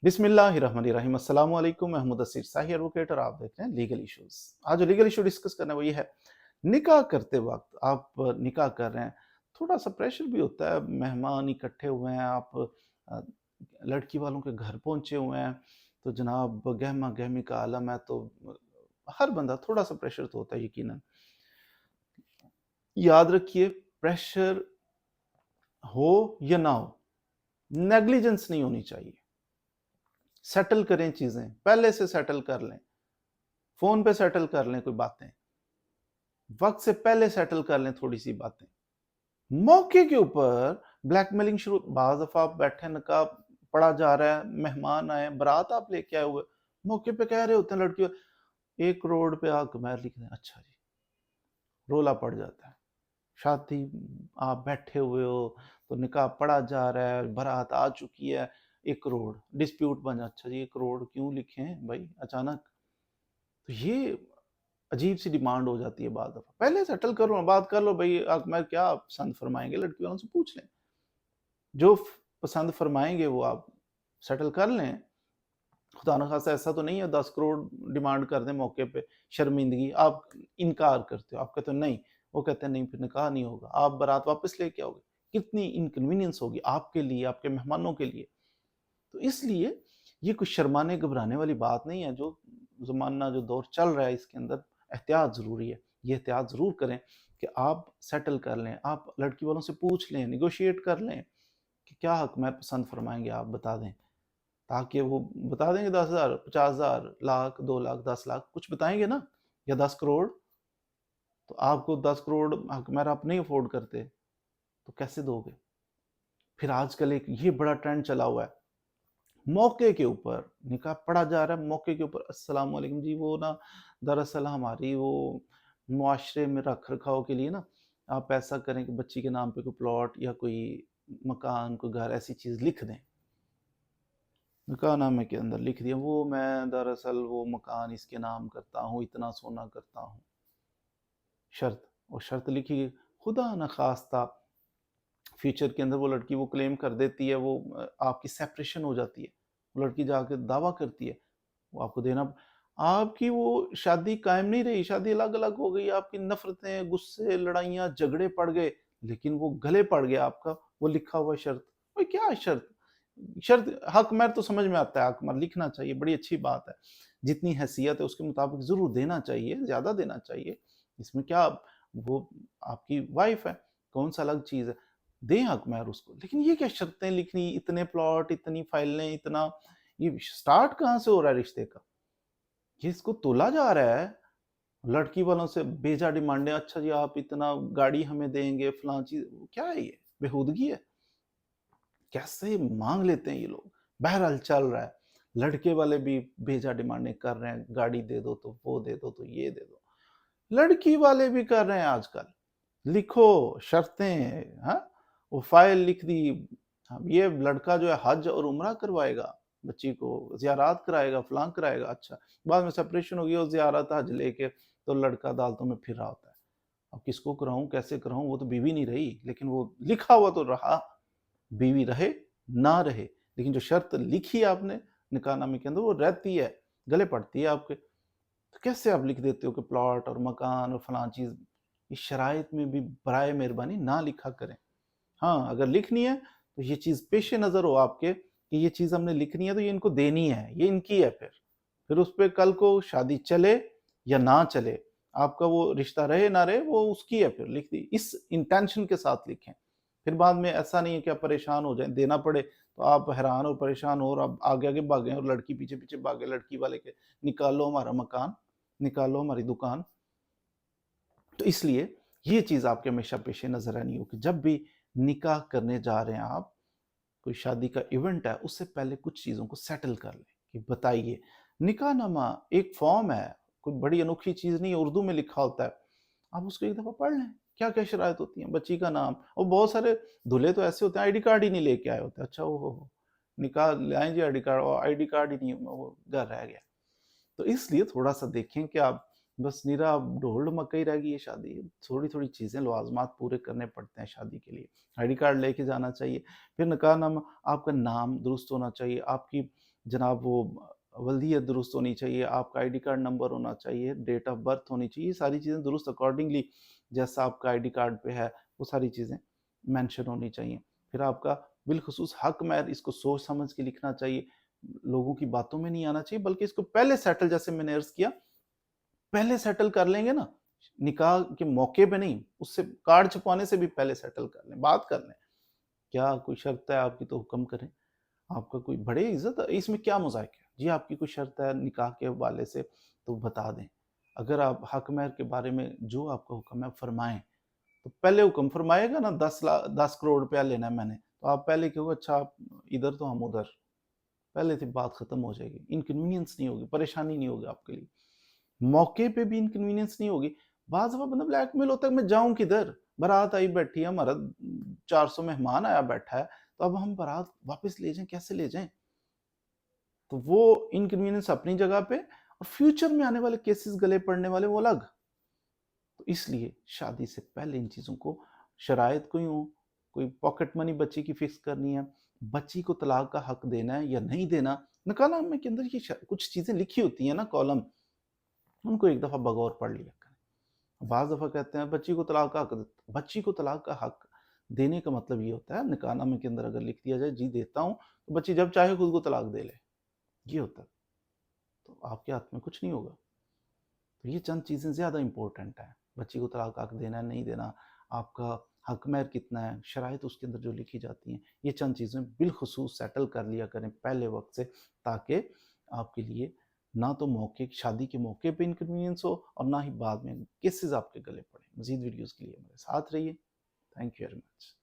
बिस्मिल्लाहिर्रहमानिर्रहीम। अस्सलाम वालेकुम। मैं हूं मुदस्सिर शाही एडवोकेट और आप देख रहे हैं लीगल इश्यूज। आज जो लीगल इशू डिस्कस करना है वो ये है, निकाह करते वक्त आप निकाह कर रहे हैं, थोड़ा सा प्रेशर भी होता है। मेहमान इकट्ठे हुए हैं, आप अ, लड़की वालों के घर पहुंचे हुए हैं, तो जनाब गहमा गहमी का आलम है, तो हर बंदा थोड़ा सा प्रेशर तो होता है यकीनन। याद रखिए, प्रेशर हो या ना हो, नेग्लिजेंस नहीं होनी चाहिए। सेटल करें चीजें, पहले से सेटल कर लें, फोन पे सेटल कर लें कोई बातें, वक्त से पहले सेटल कर लें थोड़ी सी बातें। मौके के ऊपर ब्लैकमेलिंग शुरू, बाज दफा आप बैठे नकाब पड़ा जा रहा है, मेहमान आए, बारात आप लेके आए हुए, मौके पे कह रहे होते हैं लड़की 1 करोड़ पे आग मैर लिख दें, अच्छा जी, रोला पड़ जाता है। शादी आप बैठे हुए हो तो निकाह पड़ा जा रहा है, बारात आ चुकी है, 1 करोड़ डिस्प्यूट बन, अच्छा जी 1 करोड़ क्यों लिखे हैं भाई अचानक। तो ये अजीब सी डिमांड हो जाती है बाद दफा। पहले सेटल करो, बात कर लो भाई, मैं क्या आप पसंद फरमाएंगे, लड़की वालों से पूछ लें, जो पसंद फरमाएंगे वो आप सेटल कर लें। खुदा न खास्ता ऐसा तो नहीं है 10 करोड़ डिमांड कर दें मौके पे, शर्मिंदगी, आप इनकार करते हो, आप कहते हो नहीं, वो कहते हैं नहीं फिर निकाह नहीं होगा, आप बारात वापस लेके आओगे, कितनी इनकन्वीनियंस होगी आपके लिए, आपके मेहमानों के लिए। तो इसलिए ये कुछ शर्माने घबराने वाली बात नहीं है। जो ज़माना जो दौर चल रहा है इसके अंदर एहतियात ज़रूरी है। ये एहतियात ज़रूर करें कि आप सेटल कर लें, आप लड़की वालों से पूछ लें, नेगोशिएट कर लें कि क्या हक महर पसंद फरमाएंगे, आप बता दें, ताकि वो बता देंगे 10,000, 50,000, लाख, 2 लाख, 10 लाख कुछ बताएंगे ना, या 10 करोड़। तो आपको 10 करोड़ हक महर आप नहीं अफोर्ड करते तो कैसे दोगे? फिर आजकल एक ये बड़ा ट्रेंड चला हुआ है, मौके के ऊपर निकाह पढ़ा जा रहा है, मौके के ऊपर अस्सलाम वालेकुम जी, वो ना दरअसल हमारी वो मुआशरे में रख रखाव के लिए ना आप ऐसा करें कि बच्ची के नाम पे कोई प्लॉट या कोई मकान, कोई घर, ऐसी चीज़ लिख दें, निकाहनामे के अंदर लिख दिया, वो मैं दरअसल वो मकान इसके नाम करता हूँ, इतना सोना करता हूँ, शर्त, और शर्त लिखी, खुदा न खास्ता फ्यूचर के अंदर वो लड़की वो क्लेम कर देती है, वो आपकी सेपरेशन हो जाती है, वो लड़की जाके दावा करती है, वो आपको देना, आपकी वो शादी कायम नहीं रही, शादी अलग अलग हो गई, आपकी नफरतें, गुस्से, लड़ाइयाँ, झगड़े पड़ गए, लेकिन वो गले पड़ गया आपका वो लिखा हुआ शर्त। भाई क्या शर्त? शर्त हक महर तो समझ में आता है, हक महर लिखना चाहिए, बड़ी अच्छी बात है, जितनी हैसियत है उसके मुताबिक जरूर देना चाहिए, ज्यादा देना चाहिए, इसमें क्या, वो आपकी वाइफ है, कौन सा अलग चीज है, दें हक महर उसको। लेकिन ये क्या शर्तें लिखनी, इतने प्लॉट, इतनी फाइलें, इतना, ये स्टार्ट कहाँ से हो रहा है रिश्ते का? ये इसको तोला जा रहा है, लड़की वालों से बेजा डिमांडें, अच्छा जी आप इतना गाड़ी हमें देंगे, फलां चीज, क्या है ये? बेहूदगी है। कैसे मांग लेते हैं ये लोग। बहरहाल चल रहा है, लड़के वाले भी बेजा डिमांडें कर रहे हैं, गाड़ी दे दो तो वो दे दो तो ये दे दो, लड़की वाले भी कर रहे हैं आजकल, लिखो शर्तें, हाँ, वो फाइल लिख दी, हम ये लड़का जो है हज और उम्रा करवाएगा, बच्ची को जियारात कराएगा, फलां कराएगा, अच्छा बाद में सेपरेशन हो गई और जियारत हज लेके तो लड़का अदालतों में फिर रहा होता है। अब किसको कराऊं, कैसे कराऊं, वो तो बीवी नहीं रही, लेकिन वो लिखा हुआ तो रहा, बीवी रहे ना रहे, लेकिन जो शर्त लिखी है आपने निकाहनामे के अंदर वो रहती है, गले पड़ती है आपके। तो कैसे आप लिख देते हो कि प्लॉट और मकान और फलां चीज, इस शराइत में भी बराए मेहरबानी ना लिखा करें। हाँ, अगर लिखनी है तो ये चीज पेश नजर हो आपके कि ये चीज हमने लिखनी है तो ये इनको देनी है, ये इनकी है, फिर उस पर कल को शादी चले या ना चले, आपका वो रिश्ता रहे ना रहे वो उसकी है, फिर लिख दी, इस इंटेंशन के साथ लिखें। फिर बाद में ऐसा नहीं है कि आप परेशान हो जाएं, देना पड़े तो आप हैरान और परेशान हो और आप आगे आगे भागें और लड़की पीछे पीछे भागे, लड़की वाले के निकालो हमारा मकान, निकालो हमारी दुकान। तो इसलिए ये चीज आपके हमेशा पेश नजर रहनी हो कि जब भी निकाह करने जा रहे हैं आप, कोई शादी का इवेंट है, उससे पहले कुछ चीज़ों को सेटल कर लें कि बताइए। निकाहनामा एक फॉर्म है, कोई बड़ी अनोखी चीज़ नहीं है, उर्दू में लिखा होता है, आप उसको एक दफ़ा पढ़ लें, क्या-क्या शराइत होती हैं, बच्ची का नाम, और बहुत सारे दूल्हे तो ऐसे होते हैं आईडी कार्ड ही नहीं लेके आए होते, अच्छा हो, निकाह लाएँ जी आईडी कार्ड, और आईडी कार्ड ही नहीं, वो घर रह गया। तो इसलिए थोड़ा-सा देखें कि आप बस निरा ढोल-ढमक्का ही रह गई है शादी, थोड़ी-थोड़ी चीज़ें लवाज़मात पूरे करने पड़ते हैं शादी के लिए। आईडी कार्ड लेके जाना चाहिए, फिर निकाहनामा, आपका नाम दुरुस्त होना चाहिए, आपकी जनाब वो वल्दियत दुरुस्त होनी चाहिए, आपका आईडी कार्ड नंबर होना चाहिए, डेट ऑफ बर्थ होनी चाहिए, ये सारी चीज़ें दुरुस्त अकॉर्डिंगली जैसा आपका आईडी कार्ड पे है वो सारी चीज़ें मेंशन होनी चाहिए। फिर आपका बिलखुसूस हक महर, इसको सोच समझ के लिखना चाहिए, लोगों की बातों में नहीं आना चाहिए, बल्कि इसको पहले सेटल, जैसे मैंने अर्ज़ किया, पहले सेटल कर लेंगे ना, निकाह के मौके पे नहीं, उससे कार्ड छपवाने से भी पहले सेटल कर लें, बात कर लें। क्या कोई शर्त है आपकी तो हुक्म करें। आपका कोई बड़े इज़्ज़त, इसमें क्या मज़ाक है? जी आपकी कोई शर्त है निकाह के हवाले से तो बता दें। अगर आप हक महर के बारे में जो आपका हुक्म है फरमाएँ, तो पहले हुक्म फरमाएगा ना 10 करोड़ रुपया लेना है मैंने, तो आप पहले कहोगे अच्छा आप इधर तो हम उधर, पहले से बात खत्म हो जाएगी, इनकन्वीनियंस नहीं होगी, परेशानी नहीं होगी आपके लिए, मौके पे भी इनकन्वीनियंस नहीं होगी। बाज़ दफ़ा बंदा ब्लैकमेल होता है, मैं जाऊँ किधर? बारात आई बैठी है, हमारा 400 मेहमान आया बैठा है, तो अब हम बारात वापस ले जाएँ, कैसे ले जाएँ? तो वो इनकन्वीनियंस अपनी जगह पे, और फ्यूचर में आने वाले केसेस गले पड़ने वाले वो अलग। तो इसलिए शादी से पहले इन चीज़ों को, शराइत कोई हो, कोई पॉकेट मनी बच्ची की फिक्स करनी है, बच्ची को तलाक का हक देना है या नहीं देना, निकाहनामे के अंदर ये कुछ चीज़ें लिखी होती हैं ना कॉलम, उनको एक दफ़ा बगौर पढ़ लिया करें। बाज़ दफ़ा कहते हैं बच्ची को तलाक का हक, बच्ची को तलाक का हक देने का मतलब ये होता है, निकाहनामे के अंदर अगर लिख दिया जाए जी देता हूँ, तो बच्ची जब चाहे खुद को तलाक दे ले, ये होता है। तो आपके हाथ में कुछ नहीं होगा। तो ये चंद चीज़ें ज़्यादा इम्पोर्टेंट हैं। बच्ची को तलाक का हक देना है, नहीं देना, आपका हक महर कितना है, शराइत उसके अंदर जो लिखी जाती हैं, ये चंद चीज़ें बिलखुसूस सेटल कर लिया करें पहले वक़्त से, ताकि आपके लिए ना तो मौके, शादी के मौके पे इनकन्वीनियंस हो और ना ही बाद में केसेज़ आपके गले पड़ें। मज़ीद वीडियोज़ के लिए हमारे साथ रहिए। Thank you very much.